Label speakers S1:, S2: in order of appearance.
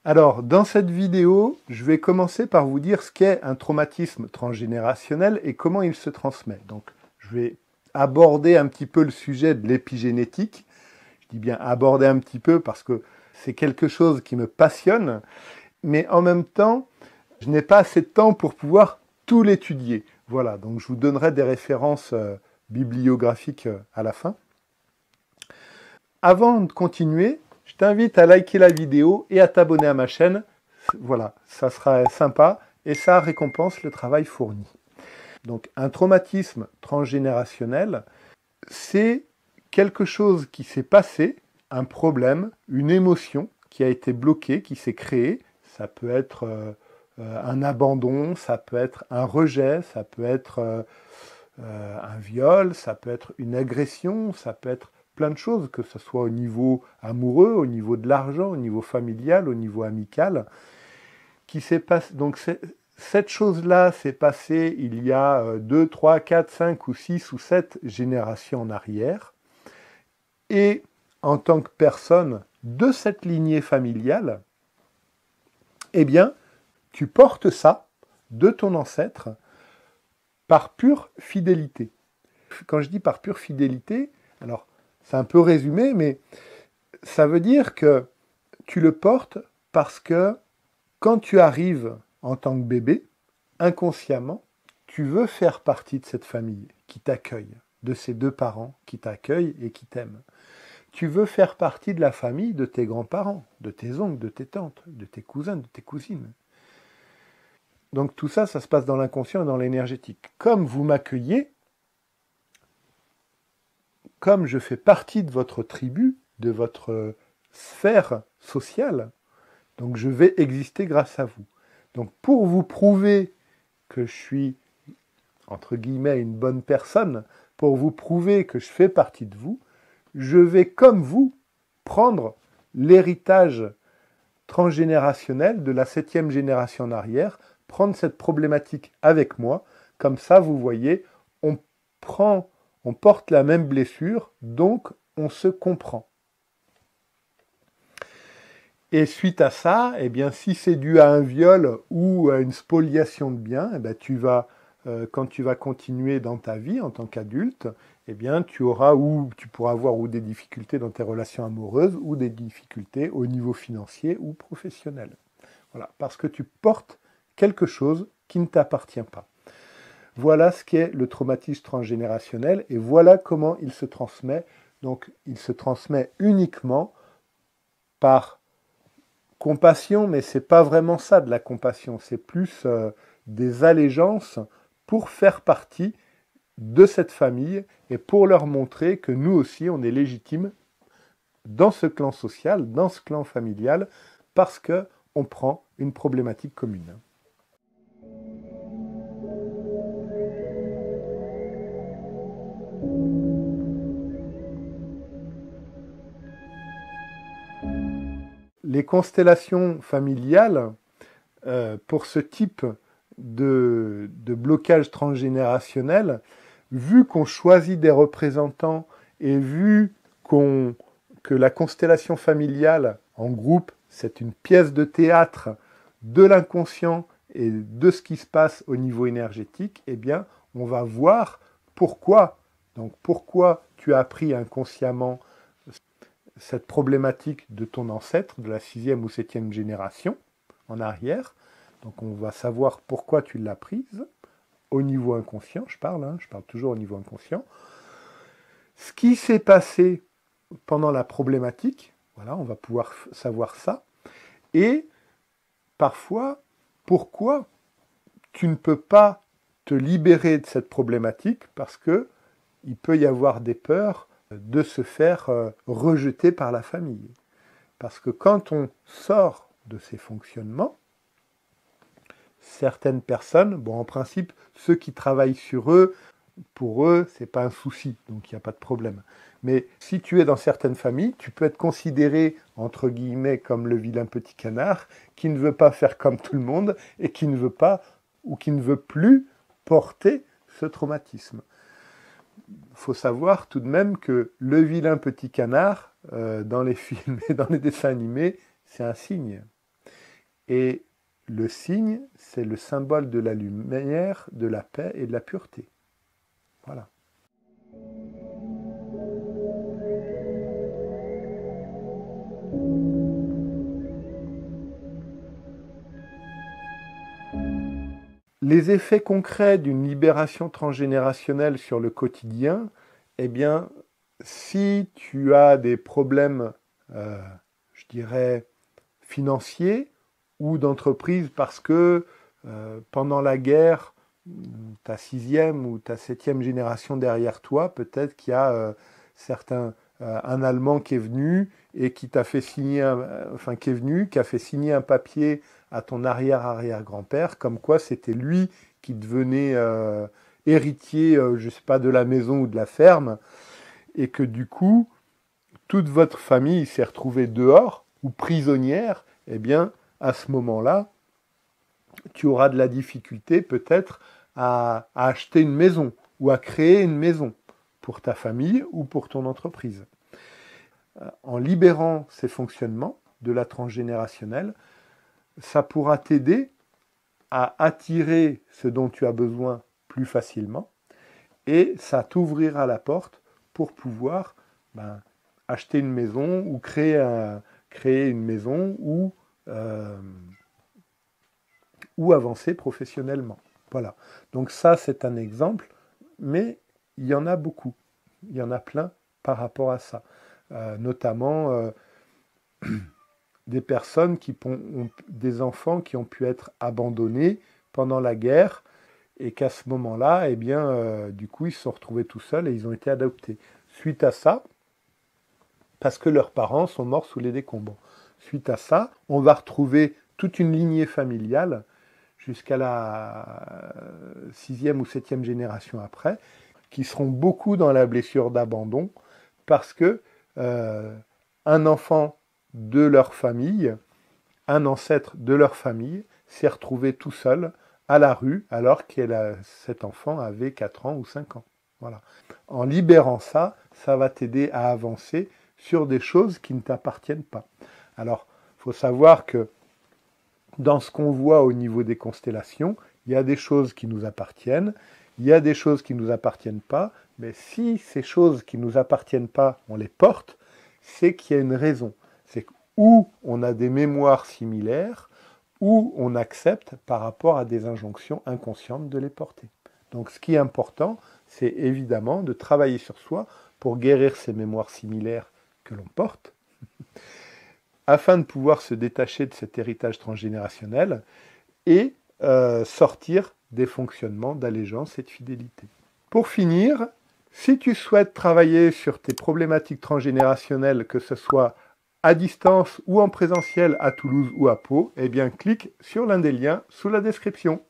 S1: Alors, dans cette vidéo, je vais commencer par vous dire ce qu'est un traumatisme transgénérationnel et comment il se transmet. Donc, je vais aborder un petit peu le sujet de l'épigénétique. Je dis bien aborder un petit peu parce que c'est quelque chose qui me passionne, mais en même temps, je n'ai pas assez de temps pour pouvoir tout l'étudier. Voilà, donc je vous donnerai des références bibliographiques à la fin. Avant de continuer, je t'invite à liker la vidéo et à t'abonner à ma chaîne. Voilà, ça sera sympa et ça récompense le travail fourni. Donc, un traumatisme transgénérationnel, c'est quelque chose qui s'est passé, un problème, une émotion qui a été bloquée, qui s'est créée. Ça peut être un abandon, ça peut être un rejet, ça peut être un viol, ça peut être une agression, ça peut être plein de choses, que ce soit au niveau amoureux, au niveau de l'argent, au niveau familial, au niveau amical, qui s'est passé. Donc cette chose-là s'est passée il y a 2, 3, 4, 5 ou 6 ou 7 générations en arrière. Et en tant que personne de cette lignée familiale, eh bien, tu portes ça de ton ancêtre par pure fidélité. Quand je dis par pure fidélité, alors c'est un peu résumé, mais ça veut dire que tu le portes parce que quand tu arrives en tant que bébé, inconsciemment, tu veux faire partie de cette famille qui t'accueille, de ces deux parents qui t'accueillent et qui t'aiment. Tu veux faire partie de la famille de tes grands-parents, de tes oncles, de tes tantes, de tes cousins, de tes cousines. Donc tout ça, ça se passe dans l'inconscient et dans l'énergétique. Comme vous m'accueillez, comme je fais partie de votre tribu, de votre sphère sociale, donc je vais exister grâce à vous. Donc pour vous prouver que je suis, entre guillemets, une bonne personne, pour vous prouver que je fais partie de vous, je vais, comme vous, prendre l'héritage transgénérationnel de la 7e génération en arrière, prendre cette problématique avec moi, comme ça, vous voyez, on porte la même blessure, donc on se comprend. Et suite à ça, eh bien, si c'est dû à un viol ou à une spoliation de biens, eh bien, quand tu vas continuer dans ta vie en tant qu'adulte, eh bien, tu pourras avoir ou des difficultés dans tes relations amoureuses ou des difficultés au niveau financier ou professionnel. Voilà, parce que tu portes quelque chose qui ne t'appartient pas. Voilà ce qu'est le traumatisme transgénérationnel et voilà comment il se transmet. Donc, il se transmet uniquement par compassion, mais c'est pas vraiment ça de la compassion, c'est plus des allégeances pour faire partie de cette famille et pour leur montrer que nous aussi on est légitime dans ce clan social, dans ce clan familial, parce que on prend une problématique commune. Les constellations familiales, pour ce type de blocage transgénérationnel, vu qu'on choisit des représentants et vu que la constellation familiale en groupe, c'est une pièce de théâtre de l'inconscient et de ce qui se passe au niveau énergétique, eh bien, on va voir pourquoi. Donc, pourquoi tu as appris inconsciemment cette problématique de ton ancêtre, de la 6e ou 7e génération en arrière. Donc on va savoir pourquoi tu l'as prise, au niveau inconscient, je parle toujours au niveau inconscient. Ce qui s'est passé pendant la problématique, voilà, on va pouvoir savoir ça. Et parfois, pourquoi tu ne peux pas te libérer de cette problématique, parce que il peut y avoir des peurs de se faire rejeter par la famille. Parce que quand on sort de ces fonctionnements, certaines personnes, bon en principe, ceux qui travaillent sur eux, pour eux, c'est pas un souci, donc il n'y a pas de problème. Mais si tu es dans certaines familles, tu peux être considéré, entre guillemets, comme le vilain petit canard, qui ne veut pas faire comme tout le monde, et qui ne veut pas, ou qui ne veut plus porter ce traumatisme. Il faut savoir tout de même que le vilain petit canard, dans les films et dans les dessins animés, c'est un cygne. Et le cygne, c'est le symbole de la lumière, de la paix et de la pureté. Voilà. Les effets concrets d'une libération transgénérationnelle sur le quotidien, eh bien, si tu as des problèmes, je dirais, financiers ou d'entreprise parce que pendant la guerre, ta 6e ou ta 7e génération derrière toi, peut-être qu'il y a un Allemand qui est venu et qui t'a fait signer, qui a fait signer un papier à ton arrière-arrière-grand-père, comme quoi c'était lui qui devenait héritier, je ne sais pas, de la maison ou de la ferme, et que du coup, toute votre famille s'est retrouvée dehors ou prisonnière, eh bien, à ce moment-là, tu auras de la difficulté peut-être à acheter une maison ou à créer une maison pour ta famille ou pour ton entreprise. En libérant ces fonctionnements de la transgénérationnelle, ça pourra t'aider à attirer ce dont tu as besoin plus facilement et ça t'ouvrira la porte pour pouvoir acheter une maison ou créer une maison ou avancer professionnellement. Voilà. Donc ça, c'est un exemple, mais il y en a beaucoup. Il y en a plein par rapport à ça. Notamment des personnes qui ont des enfants qui ont pu être abandonnés pendant la guerre et qu'à ce moment-là, eh bien, du coup, ils se sont retrouvés tout seuls et ils ont été adoptés. Suite à ça, parce que leurs parents sont morts sous les décombres. Suite à ça, on va retrouver toute une lignée familiale jusqu'à la 6e ou 7e génération après, qui seront beaucoup dans la blessure d'abandon, parce que un enfant de leur famille, un ancêtre de leur famille, s'est retrouvé tout seul à la rue, alors que cet enfant avait 4 ans ou 5 ans. Voilà. En libérant ça, ça va t'aider à avancer sur des choses qui ne t'appartiennent pas. Alors, il faut savoir que dans ce qu'on voit au niveau des constellations, il y a des choses qui nous appartiennent, il y a des choses qui ne nous appartiennent pas, mais si ces choses qui ne nous appartiennent pas, on les porte, c'est qu'il y a une raison. C'est que ou on a des mémoires similaires, ou on accepte par rapport à des injonctions inconscientes de les porter. Donc ce qui est important, c'est évidemment de travailler sur soi pour guérir ces mémoires similaires que l'on porte, afin de pouvoir se détacher de cet héritage transgénérationnel et sortir des fonctionnements d'allégeance et de fidélité. Pour finir, si tu souhaites travailler sur tes problématiques transgénérationnelles, que ce soit à distance ou en présentiel à Toulouse ou à Pau, eh bien clique sur l'un des liens sous la description.